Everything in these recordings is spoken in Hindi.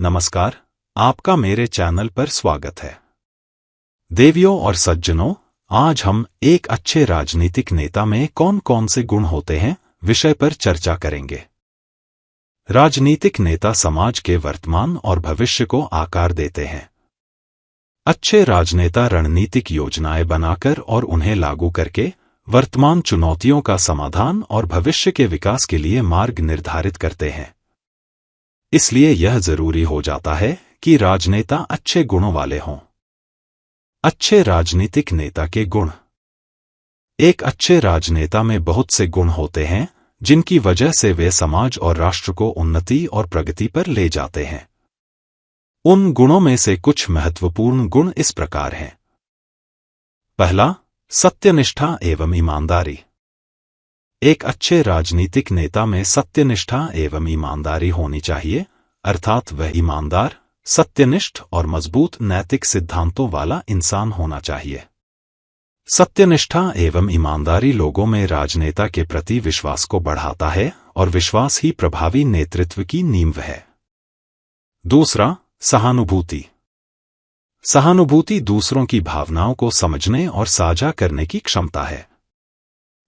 नमस्कार, आपका मेरे चैनल पर स्वागत है। देवियों और सज्जनों, आज हम एक अच्छे राजनीतिक नेता में कौन कौन से गुण होते हैं विषय पर चर्चा करेंगे। राजनीतिक नेता समाज के वर्तमान और भविष्य को आकार देते हैं। अच्छे राजनेता रणनीतिक योजनाएं बनाकर और उन्हें लागू करके वर्तमान चुनौतियों का समाधान और भविष्य के विकास के लिए मार्ग निर्धारित करते हैं। इसलिए यह जरूरी हो जाता है कि राजनेता अच्छे गुणों वाले हों। अच्छे राजनीतिक नेता के गुण। एक अच्छे राजनेता में बहुत से गुण होते हैं जिनकी वजह से वे समाज और राष्ट्र को उन्नति और प्रगति पर ले जाते हैं। उन गुणों में से कुछ महत्वपूर्ण गुण इस प्रकार हैं। पहला, सत्यनिष्ठा एवं ईमानदारी। एक अच्छे राजनीतिक नेता में सत्यनिष्ठा एवं ईमानदारी होनी चाहिए, अर्थात वह ईमानदार, सत्यनिष्ठ और मजबूत नैतिक सिद्धांतों वाला इंसान होना चाहिए। सत्यनिष्ठा एवं ईमानदारी लोगों में राजनेता के प्रति विश्वास को बढ़ाता है और विश्वास ही प्रभावी नेतृत्व की नींव है। दूसरा, सहानुभूति। सहानुभूति दूसरों की भावनाओं को समझने और साझा करने की क्षमता है।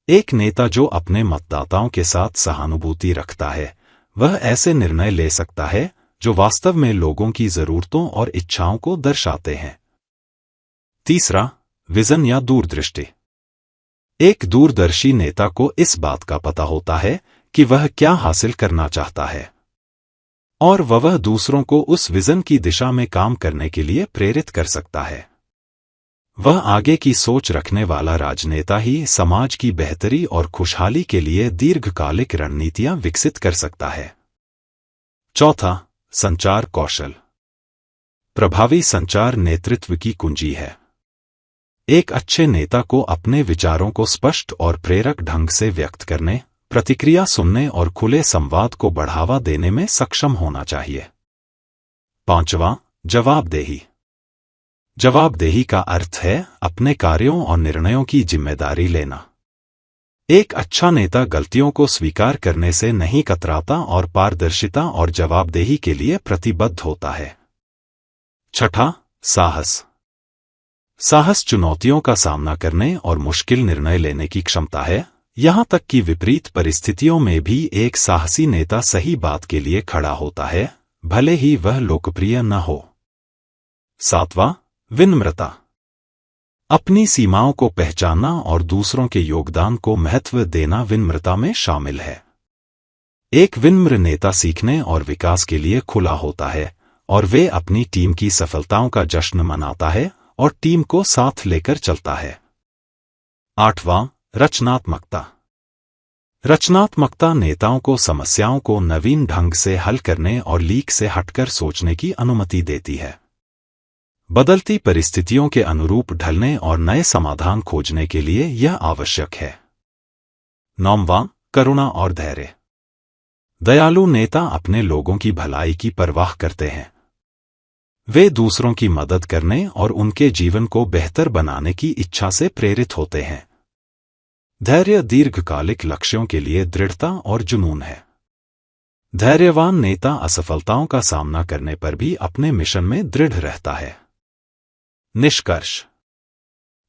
एक नेता जो अपने मतदाताओं के साथ सहानुभूति रखता है, वह ऐसे निर्णय ले सकता है जो वास्तव में लोगों की जरूरतों और इच्छाओं को दर्शाते हैं। तीसरा, विजन या दूरदृष्टि। एक दूरदर्शी नेता को इस बात का पता होता है कि वह क्या हासिल करना चाहता है और वह दूसरों को उस विजन की दिशा में काम करने के लिए प्रेरित कर सकता है। वह आगे की सोच रखने वाला राजनेता ही समाज की बेहतरी और खुशहाली के लिए दीर्घकालिक रणनीतियां विकसित कर सकता है। चौथा, संचार कौशल। प्रभावी संचार नेतृत्व की कुंजी है। एक अच्छे नेता को अपने विचारों को स्पष्ट और प्रेरक ढंग से व्यक्त करने, प्रतिक्रिया सुनने और खुले संवाद को बढ़ावा देने में सक्षम होना चाहिए। पांचवां, जवाबदेही। जवाबदेही का अर्थ है अपने कार्यों और निर्णयों की जिम्मेदारी लेना। एक अच्छा नेता गलतियों को स्वीकार करने से नहीं कतराता और पारदर्शिता और जवाबदेही के लिए प्रतिबद्ध होता है। छठा, साहस। साहस चुनौतियों का सामना करने और मुश्किल निर्णय लेने की क्षमता है, यहां तक कि विपरीत परिस्थितियों में भी एक साहसी नेता सही बात के लिए खड़ा होता है, भले ही वह लोकप्रिय न हो। सातवां, विनम्रता। अपनी सीमाओं को पहचानना और दूसरों के योगदान को महत्व देना विनम्रता में शामिल है। एक विनम्र नेता सीखने और विकास के लिए खुला होता है और वे अपनी टीम की सफलताओं का जश्न मनाता है और टीम को साथ लेकर चलता है। आठवां, रचनात्मकता। रचनात्मकता नेताओं को समस्याओं को नवीन ढंग से हल करने और लीक से हटकर सोचने की अनुमति देती है। बदलती परिस्थितियों के अनुरूप ढलने और नए समाधान खोजने के लिए यह आवश्यक है। नौवां, करुणा और धैर्य। दयालु नेता अपने लोगों की भलाई की परवाह करते हैं। वे दूसरों की मदद करने और उनके जीवन को बेहतर बनाने की इच्छा से प्रेरित होते हैं। धैर्य दीर्घकालिक लक्ष्यों के लिए दृढ़ता और जुनून है। धैर्यवान नेता असफलताओं का सामना करने पर भी अपने मिशन में दृढ़ रहता है। निष्कर्ष।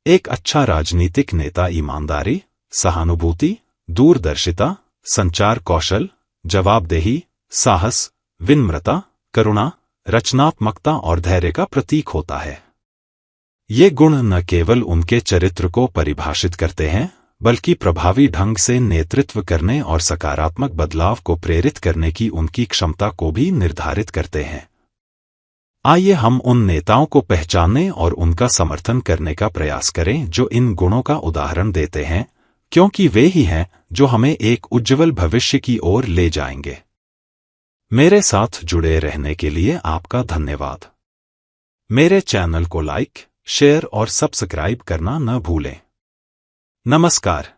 एक अच्छा राजनीतिक नेता ईमानदारी, सहानुभूति, दूरदर्शिता, संचार कौशल, जवाबदेही, साहस, विनम्रता, करुणा, रचनात्मकता और धैर्य का प्रतीक होता है। ये गुण न केवल उनके चरित्र को परिभाषित करते हैं, बल्कि प्रभावी ढंग से नेतृत्व करने और सकारात्मक बदलाव को प्रेरित करने की उनकी क्षमता को भी निर्धारित करते हैं। आइए हम उन नेताओं को पहचानने और उनका समर्थन करने का प्रयास करें जो इन गुणों का उदाहरण देते हैं, क्योंकि वे ही हैं जो हमें एक उज्ज्वल भविष्य की ओर ले जाएंगे। मेरे साथ जुड़े रहने के लिए आपका धन्यवाद। मेरे चैनल को लाइक, शेयर और सब्सक्राइब करना न भूलें। नमस्कार।